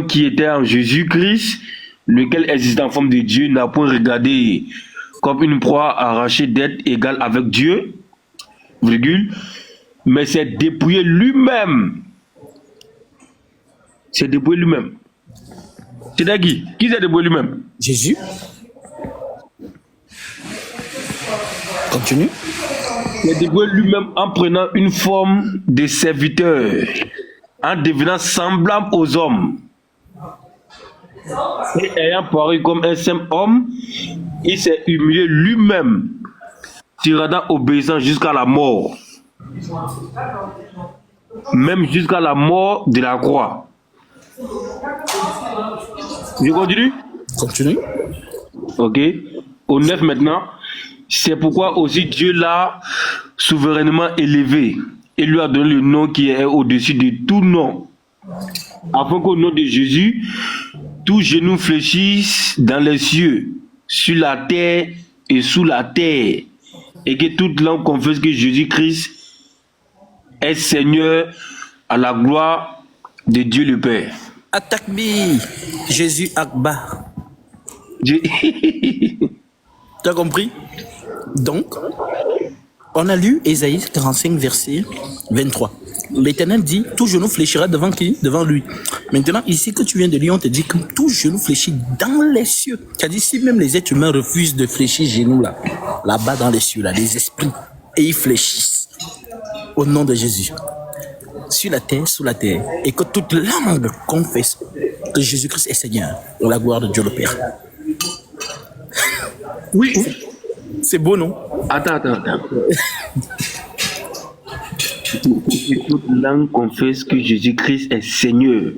qui était en Jésus-Christ, lequel existe en forme de Dieu, n'a point regardé comme une proie arrachée d'être égal avec Dieu, virgule, mais s'est dépouillé lui-même. C'est dépouillé lui-même. C'est qui s'est dépouillé lui-même? Jésus. Continue. Il s'est dépouillé lui-même en prenant une forme de serviteur, en devenant semblable aux hommes. Et ayant paru comme un simple homme, il s'est humilié lui-même, se rendant obéissant jusqu'à la mort, même jusqu'à la mort de la croix. Je continue? Continue. Ok. Au 9 maintenant. C'est pourquoi aussi Dieu l'a souverainement élevé et lui a donné le nom qui est au-dessus de tout nom, afin qu'au nom de Jésus, tout genou fléchisse dans les cieux, sur la terre et sous la terre, et que toute langue confesse que Jésus-Christ est Seigneur, à la gloire de Dieu le Père. Atakbi, Jésus Akbar. Tu as compris? Donc, on a lu Ésaïe 45, verset 23. L'Éternel dit, tout genou fléchira devant qui? Devant lui. Maintenant, ici que tu viens de lire, on te dit que tout genou fléchit dans les cieux. C'est-à-dire, si même les êtres humains refusent de fléchir genou là-bas dans les cieux, là, les esprits, et ils fléchissent au nom de Jésus. Sur la terre, sous la terre, et que toute langue confesse que Jésus-Christ est Seigneur, pour la gloire de Dieu le Père. Oui. C'est beau, non? Attends. Toute langue confesse que Jésus-Christ est Seigneur,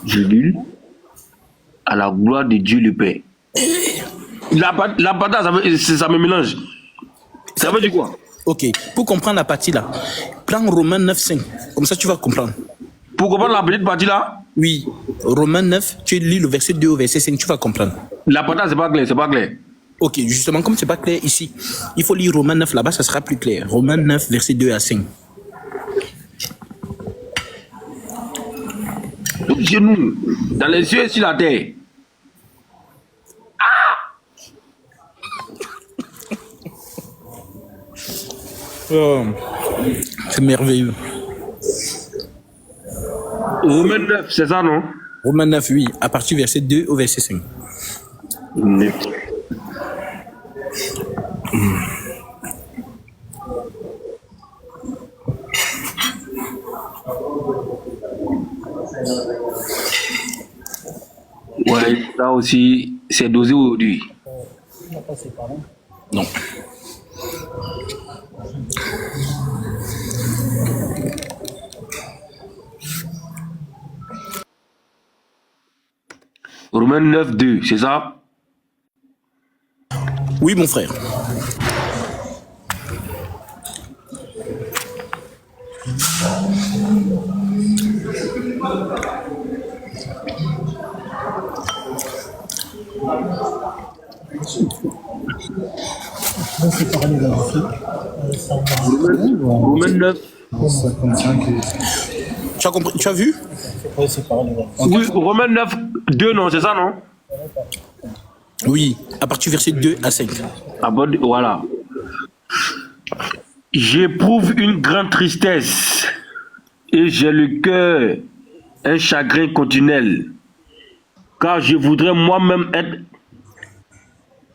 virgule, à la gloire de Dieu le Père. La patate, ça me mélange. Ça veut dire quoi? Ok, pour comprendre la partie là, prends Romains 9, 5. Comme ça, tu vas comprendre. Pour comprendre la petite partie là? Oui, Romains 9, tu lis le verset 2 au verset 5, tu vas comprendre. La patate, c'est pas clair. Ok, justement, comme c'est pas clair ici, il faut lire Romains 9 là-bas, ça sera plus clair. Romains 9, verset 2 à 5. Tout genou, dans les cieux et sur la terre. Oh, c'est merveilleux. Romains 9, c'est ça, non? Romains 9, oui, à partir du verset 2 au verset 5. 9. Ouais, ça aussi, c'est dosé aujourd'hui. Non. Romains 9, 2, c'est ça? Oui, mon frère. Romains 9. Tu as compris? Tu as vu? Oui, Romains 9, 2, non, c'est ça, non? Oui, à partir du verset 2 à 5. Ah bon, voilà. J'éprouve une grande tristesse et j'ai le cœur un chagrin continuel, car je voudrais moi-même être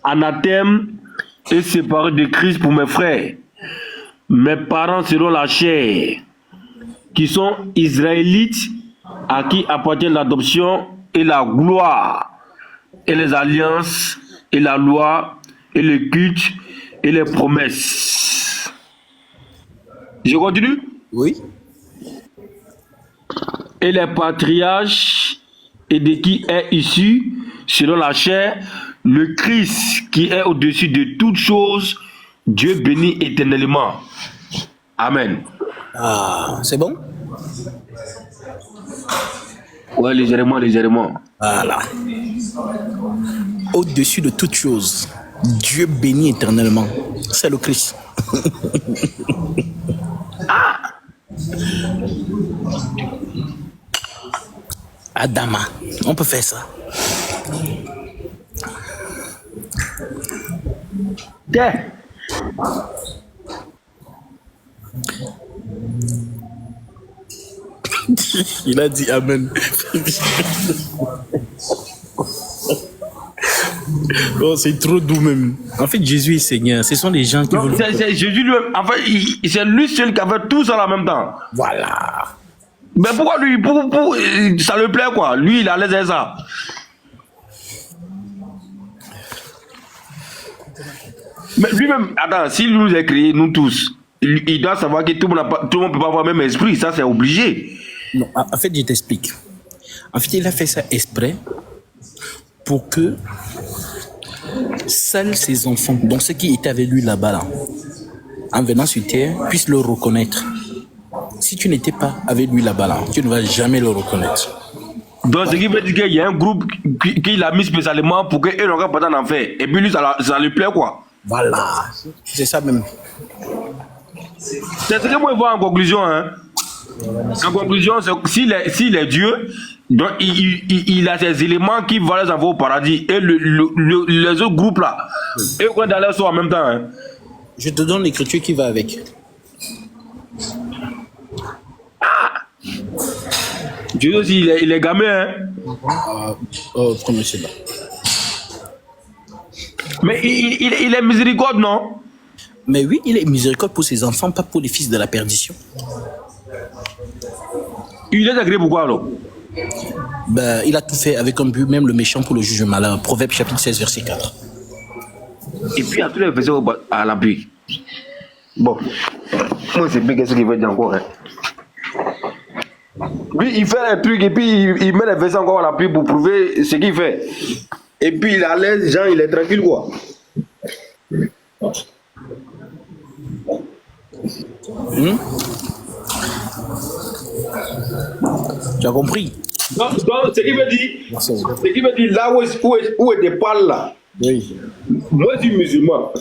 anathème et séparé de Christ pour mes frères, mes parents selon la chair, qui sont israélites, à qui appartient l'adoption et la gloire, et les alliances, et la loi, et le culte, et les promesses. Je continue? Oui. Et les patriarches, et de qui est issu, selon la chair, le Christ qui est au-dessus de toutes choses, Dieu béni éternellement. Amen. Ah, c'est bon? Ouais, légèrement. Voilà. Au-dessus de toutes choses, Dieu béni éternellement. C'est le Christ. Adama. On peut faire ça. Tiens. Il a dit Amen. Oh, c'est trop doux même. En fait, Jésus est Seigneur. Ce sont les gens qui veulent... C'est Jésus lui-même. En fait, c'est lui seul qui a fait tout ça en même temps. Voilà. Mais pourquoi lui, ça le plaît quoi? Lui, il a l'aise à ça. Mais lui-même, attends, s'il nous a créé, nous tous, il doit savoir que tout le monde ne peut pas avoir le même esprit. Ça, c'est obligé. Non, en fait, je t'explique. En fait, il a fait ça exprès pour que seuls ses enfants, donc ceux qui étaient avec lui là-bas, là, en venant sur terre, puissent le reconnaître. Si tu n'étais pas avec lui là-bas, là, tu ne vas jamais le reconnaître. Donc, ce qui veut dire qu'il y a un groupe qu'il a mis spécialement pour qu'eux n'auraient pas d'en faire. Et puis lui, ça lui plaît quoi. Voilà. C'est ça même. C'est ce que moi je vois en conclusion. Hein. En conclusion, s'il est Dieu, donc il a ces éléments qui vont les envoyer au paradis. Et les autres groupes là, eux quand d'aller sur en même temps. Hein. Je te donne l'écriture qui va avec. Dieu aussi, il est gamin. Hein. Comment c'est là? Mais il est miséricorde, non? Mais oui, il est miséricorde pour ses enfants, pas pour les fils de la perdition. Il est agréé pourquoi alors? Ben, il a tout fait avec un but, même le méchant pour le juge malin. Proverbe chapitre 16, verset 4. Et puis à tous les versets à l'appui. Bon, moi c'est bien ce qu'il veut dire encore. Hein. Lui, il fait un truc et puis il met les versets encore à l'appui pour prouver ce qu'il fait. Et puis il est à l'aise, Jean, il est tranquille quoi. Tu as compris? Donc ce qui veut dire, là où était parle là, oui. Moi je suis musulman.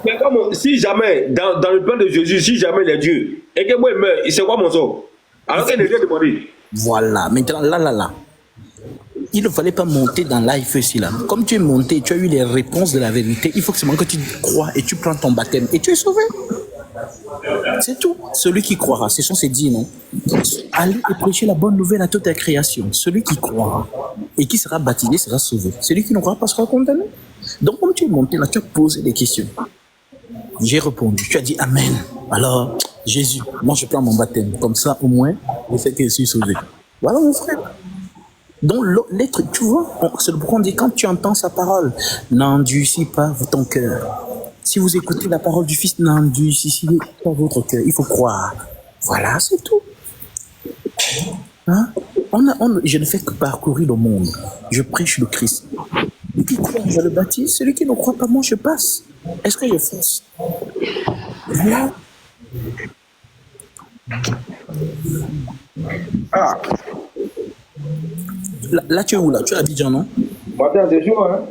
Mais comme si jamais, dans le plan de Jésus, si jamais il est Dieu, et que moi il meurt, c'est quoi mon sort? Alors qu'il ne vient demander. Voilà, maintenant là. Il ne fallait pas monter dans life ici là. Comme tu es monté, tu as eu les réponses de la vérité. Il faut que seulement que tu crois et tu prends ton baptême et tu es sauvé. C'est tout. Celui qui croira, ce sont ces dix, non? Allez et prêcher la bonne nouvelle à toute la création. Celui qui croira et qui sera baptisé sera sauvé. Celui qui ne croira pas sera condamné. Donc, comme tu es monté là, tu as posé des questions. J'ai répondu. Tu as dit Amen. Alors, Jésus, moi je prends mon baptême. Comme ça, au moins, je sais que je suis sauvé. Voilà mon frère. Donc, l'être, tu vois, c'est le pourquoi on dit quand tu entends sa parole, n'endurcis pas ton cœur. Si vous écoutez la parole du Fils, n'endurcissez pas votre cœur. Il faut croire. Voilà, c'est tout. Hein? Je ne fais que parcourir le monde. Je prêche le Christ. Celui qui croit, je le baptise. Celui qui ne croit pas, moi, je passe. Est-ce que je force? Voilà. Ah. Là, tu es où là? Tu es à Abidjan, non? Attends, c'est chaud, hein?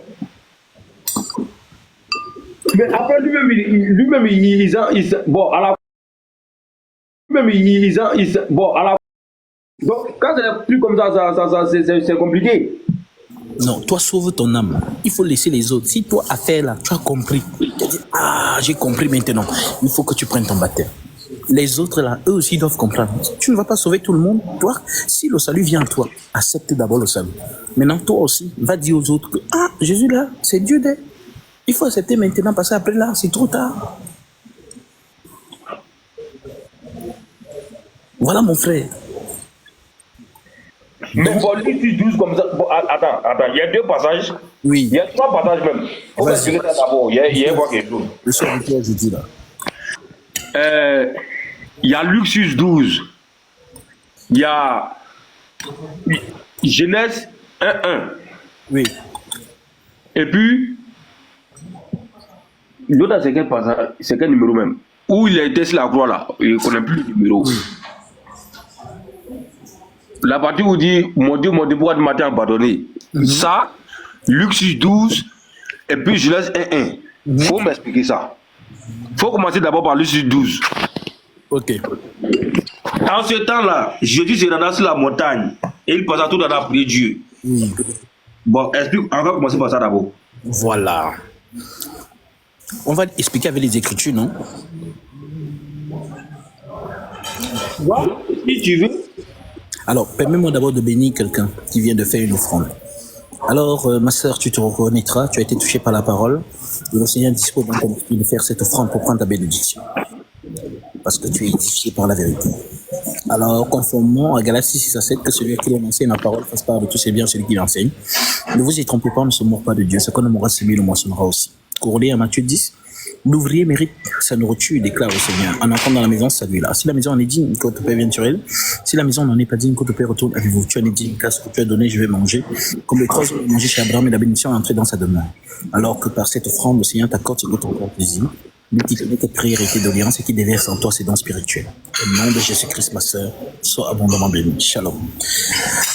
Mais après lui-même, bon, à la lui-même, bon, à la donc, quand c'est plus comme ça c'est compliqué. Non, toi, sauve ton âme. Il faut laisser les autres. Si toi, à faire là, tu as compris. Tu as dit, j'ai compris maintenant. Il faut que tu prennes ton baptême. Les autres là, eux aussi doivent comprendre. Tu ne vas pas sauver tout le monde. Toi, si le salut vient à toi, accepte d'abord le salut. Maintenant, toi aussi, va dire aux autres que, Jésus là, c'est Dieu d'être. Il faut accepter maintenant parce qu'après là, c'est trop tard. Voilà mon frère. Mais pour lui, 12 comme ça. Bon, attends, il y a deux passages. Oui. Il y a trois passages même. Faut m'expliquer ça d'abord. Il y a quoi quelque chose. Le soir de toi, je dis là. Il y a Luc 6:12. Il y a Genèse 1:1. Oui. Et puis, l'autre, c'est quel passage? C'est quel numéro même? Où il a été sur la croix là. Il ne connaît plus le numéro. Oui. La partie où il dit mon Dieu, pourquoi tu m'as abandonné? Ça, Luc 6:12 et puis Genèse 1:1. Il faut m'expliquer ça. Il faut commencer d'abord par Luc 6:12. Ok. En ce temps-là, Jésus se rendait sur la montagne et il passait tout dans la prière Dieu. Bon, explique, on va commencer par ça d'abord. Voilà. On va expliquer avec les Écritures, non? Si tu veux. Alors, permets-moi d'abord de bénir quelqu'un qui vient de faire une offrande. Alors, ma sœur, tu te reconnaîtras, tu as été touchée par la parole. Et le Seigneur dispose dans ton esprit de faire cette offrande pour prendre ta bénédiction. Parce que tu es édifié par la vérité. Alors, conformément à Galatie 6 à 7, que celui qui enseigne la parole fasse part de tous ses biens, celui qui l'enseigne. Ne vous y trompez pas, on ne se moque pas de Dieu. Ce qu'on aimera semer, le moissonnera aussi. Couronné à Matthieu 10, l'ouvrier mérite sa nourriture, déclare au Seigneur. En entrant dans la maison, c'est lui là. Si la maison en est digne, que ton Père vienne sur elle. Si la maison n'en est pas digne, que ton Père retourne avec vous. Tu en es digne, car ce que tu as donné, je vais manger. Comme les 3 hommes ont mangé chez Abraham et la bénédiction est entrée dans sa demeure. Alors que par cette offrande, le Seigneur t'accorde ce que ton cœur plaisir. Mais qui connaît tes prières et tes doléances et qui déverse en toi ses dons spirituels. Au nom de Jésus-Christ, ma sœur, sois abondamment béni. Shalom.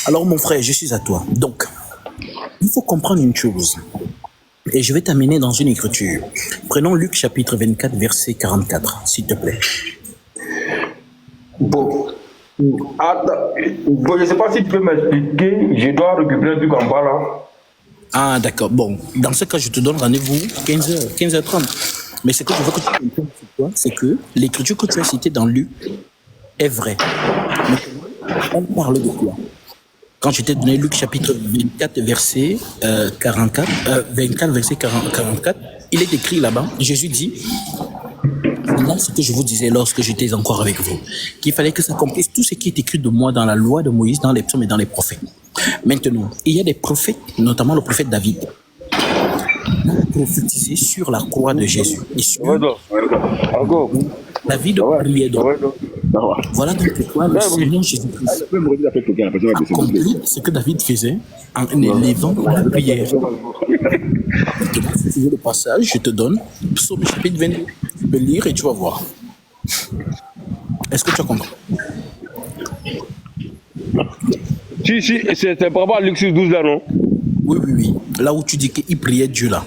Alors, mon frère, je suis à toi. Donc, il faut comprendre une chose. Et je vais t'amener dans une écriture. Prenons Luc chapitre 24, verset 44, s'il te plaît. Bon. Attends. Bon, je ne sais pas si tu peux m'expliquer. Je dois récupérer un truc en bas là. Ah, d'accord. Bon, dans ce cas, je te donne rendez-vous 15h, 15h30. Mais ce que je veux que tu comprennes, c'est que l'écriture que tu as citée dans Luc est vraie. On parle de quoi? Quand je t'ai donné Luc chapitre 24, verset 44, 24, verset 44, il est écrit là-bas, Jésus dit, là ce que je vous disais lorsque j'étais encore avec vous, qu'il fallait que s'accomplisse tout ce qui est écrit de moi dans la loi de Moïse, dans les psaumes et dans les prophètes. Maintenant, il y a des prophètes, notamment le prophète David, prophétisé sur la croix de Jésus. Et sur David priait donc. Voilà donc pourquoi le Seigneur Jésus-Christ a compris ce que David faisait en élevant la prière. Si tu veux le passage, je te donne Psaume chapitre 22. Tu peux lire et tu vas voir. Est-ce que tu as compris? Si, c'est par rapport à Luc 12 là, non? Oui. Là où tu dis qu'il priait Dieu là.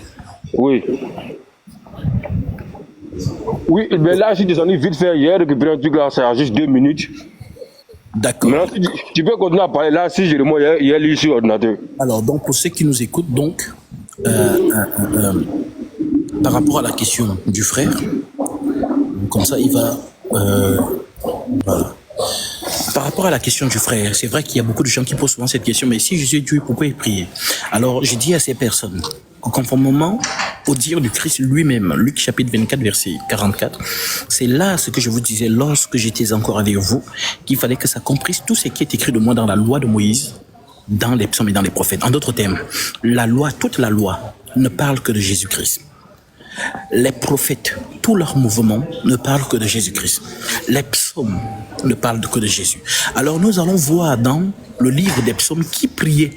Oui. Oui, mais là, je suis descendu vite fait hier, récupérer un truc là, ça a juste 2 minutes. D'accord. Maintenant, tu peux continuer à parler là, si j'ai le mot, il y a lu sur l'ordinateur. Alors, donc, pour ceux qui nous écoutent, donc, par rapport à la question du frère, comme ça, il va... voilà. Par rapport à la question du frère, c'est vrai qu'il y a beaucoup de gens qui posent souvent cette question, mais si Jésus est Dieu, pourquoi il prie? Alors, je dis à ces personnes, conformément au dire du Christ lui-même, Luc chapitre 24, verset 44, c'est là ce que je vous disais lorsque j'étais encore avec vous, qu'il fallait que ça comprisse tout ce qui est écrit de moi dans la loi de Moïse, dans les psaumes et dans les prophètes. En d'autres termes, la loi, toute la loi, ne parle que de Jésus-Christ. Les prophètes, tous leurs mouvements ne parlent que de Jésus-Christ. Les psaumes ne parlent que de Jésus. Alors nous allons voir dans le livre des psaumes qui priait.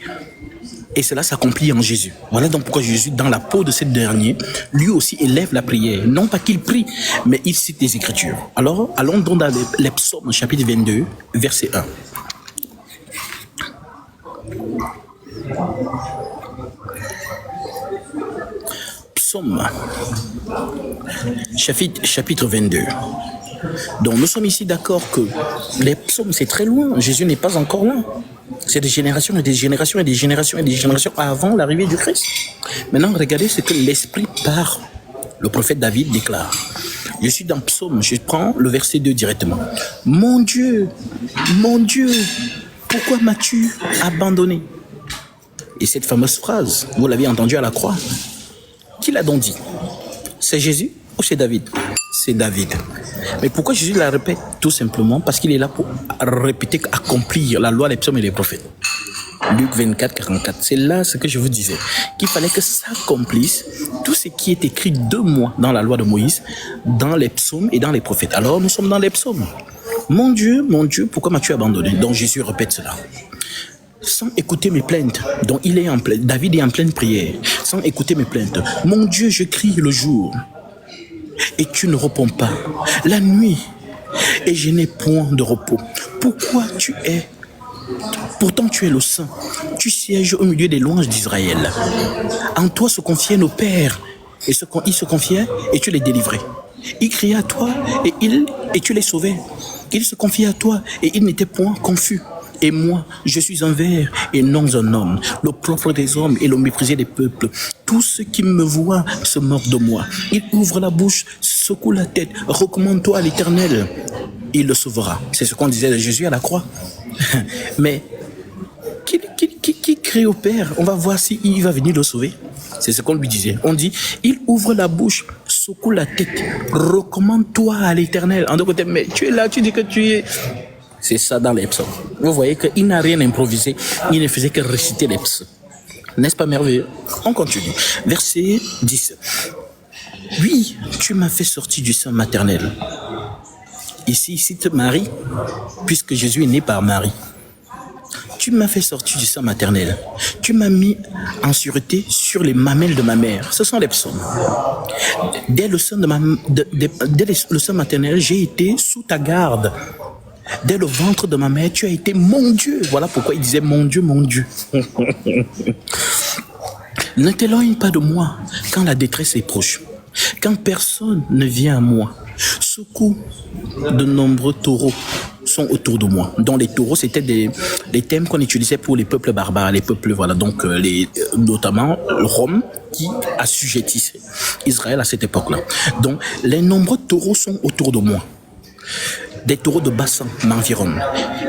Et cela s'accomplit en Jésus. Voilà donc pourquoi Jésus, dans la peau de ce dernier, lui aussi élève la prière. Non pas qu'il prie, mais il cite les Écritures. Alors, allons donc dans les psaumes, chapitre 22, verset 1. Psaume, chapitre 22. Donc nous sommes ici d'accord que les psaumes, c'est très loin. Jésus n'est pas encore là. C'est des générations et des générations et des générations et des générations avant l'arrivée du Christ. Maintenant, regardez ce que l'Esprit par le prophète David déclare. Je suis dans Psaume, je prends le verset 2 directement. Mon Dieu, pourquoi m'as-tu abandonné? Et cette fameuse phrase, vous l'avez entendue à la croix. Qui l'a donc dit? C'est Jésus ou c'est David? C'est David. Mais pourquoi Jésus la répète? Tout simplement parce qu'il est là pour répéter, accomplir la loi, les psaumes et les prophètes. Luc 24, 44. C'est là ce que je vous disais. Qu'il fallait que s'accomplisse tout ce qui est écrit de moi dans la loi de Moïse, dans les psaumes et dans les prophètes. Alors nous sommes dans les psaumes. Mon Dieu, pourquoi m'as-tu abandonné? Donc Jésus répète cela. Sans écouter mes plaintes, donc David est en pleine prière, sans écouter mes plaintes. Mon Dieu, je crie le jour, et tu ne réponds pas. La nuit, et je n'ai point de repos. Pourtant tu es le Saint, tu sièges au milieu des louanges d'Israël. En toi se confiaient nos pères, et ils se confiaient, et tu les délivrais. Ils criaient à toi, et tu les sauvais. Il se confiait à toi et il n'était point confus. Et moi, je suis un ver et non un homme, le propre des hommes et le méprisé des peuples. Tous ceux qui me voient se moquent de moi. Il ouvre la bouche, secoue la tête, recommande-toi à l'Éternel. Il le sauvera. C'est ce qu'on disait de Jésus à la croix. Mais qui crie au Père? On va voir s'il va venir le sauver. C'est ce qu'on lui disait. On dit, il ouvre la bouche, secoue la tête, recommande-toi à l'Éternel. En d'autres côtés, mais tu es là, tu dis que tu es... C'est ça dans les psaumes. Vous voyez qu'il n'a rien improvisé, il ne faisait que réciter les psaumes. N'est-ce pas merveilleux? On continue. Verset 10. Oui, tu m'as fait sortir du sein maternel. Ici, il cite Marie, puisque Jésus est né par Marie. Tu m'as fait sortir du sein maternel. Tu m'as mis en sûreté sur les mamelles de ma mère. Ce sont les psaumes. Dès le sein, dès le sein maternel, j'ai été sous ta garde. Dès le ventre de ma mère, tu as été mon Dieu. Voilà pourquoi il disait mon Dieu, mon Dieu. Ne t'éloigne pas de moi quand la détresse est proche, quand personne ne vient à moi. Secoue de nombreux taureaux sont autour de moi. Donc les taureaux, c'était des thèmes qu'on utilisait pour les peuples barbares, les peuples, voilà, donc notamment Rome qui assujettissait Israël à cette époque-là. Donc les nombreux taureaux sont autour de moi. Des taureaux de bassin m'environnent.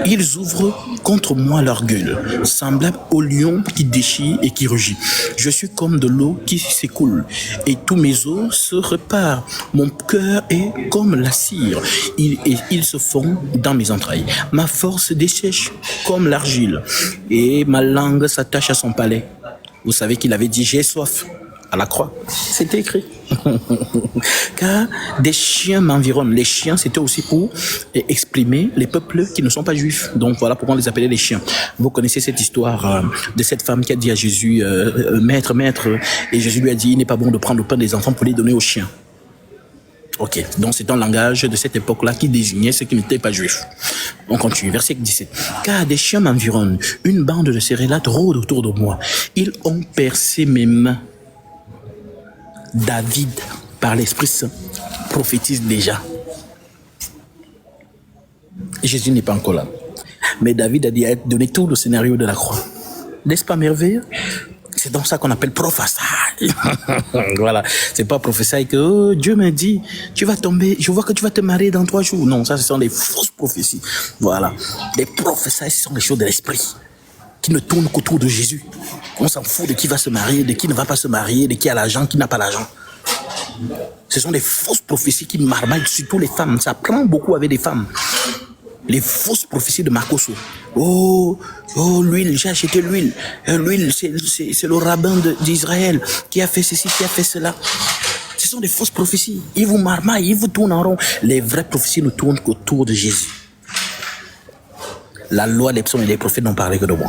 Ils ouvrent contre moi leur gueule, semblable au lion qui déchire et qui rugit. Je suis comme de l'eau qui s'écoule, et tous mes os se réparent. Mon cœur est comme la cire, ils se fond dans mes entrailles. Ma force dessèche comme l'argile, et ma langue s'attache à son palais. Vous savez qu'il avait dit « j'ai soif ». À la croix, c'était écrit. Car des chiens m'environnent. Les chiens, c'était aussi pour exprimer les peuples qui ne sont pas juifs. Donc voilà pourquoi on les appelait les chiens. Vous connaissez cette histoire de cette femme qui a dit à Jésus, maître, maître, et Jésus lui a dit, il n'est pas bon de prendre le pain des enfants pour les donner aux chiens. Ok, donc c'est un langage de cette époque-là qui désignait ceux qui n'étaient pas juifs. On continue, verset 17. Car des chiens m'environnent, une bande de cérélates rôde autour de moi. Ils ont percé mes mains. David, par l'Esprit Saint, prophétise déjà. Jésus n'est pas encore là. Mais David a donné tout le scénario de la croix. N'est-ce pas merveilleux? C'est donc ça qu'on appelle prophétie. Voilà. C'est pas prophétie que oh, Dieu m'a dit, tu vas tomber, je vois que tu vas te marier dans 3 jours. Non, ça ce sont des fausses prophéties. Voilà. Les prophéties, ce sont les choses de l'esprit qui ne tournent qu'autour de Jésus. On s'en fout de qui va se marier, de qui ne va pas se marier, de qui a l'argent, qui n'a pas l'argent. Ce sont des fausses prophéties qui marmaillent surtout les femmes. Ça prend beaucoup avec les femmes. Les fausses prophéties de Marcoso. Oh, l'huile, j'ai acheté l'huile. L'huile, c'est le rabbin d'Israël qui a fait ceci, qui a fait cela. Ce sont des fausses prophéties. Ils vous marmaillent, ils vous tournent en rond. Les vraies prophéties ne tournent qu'autour de Jésus. La loi, les psaumes et les prophètes n'ont parlé que de moi.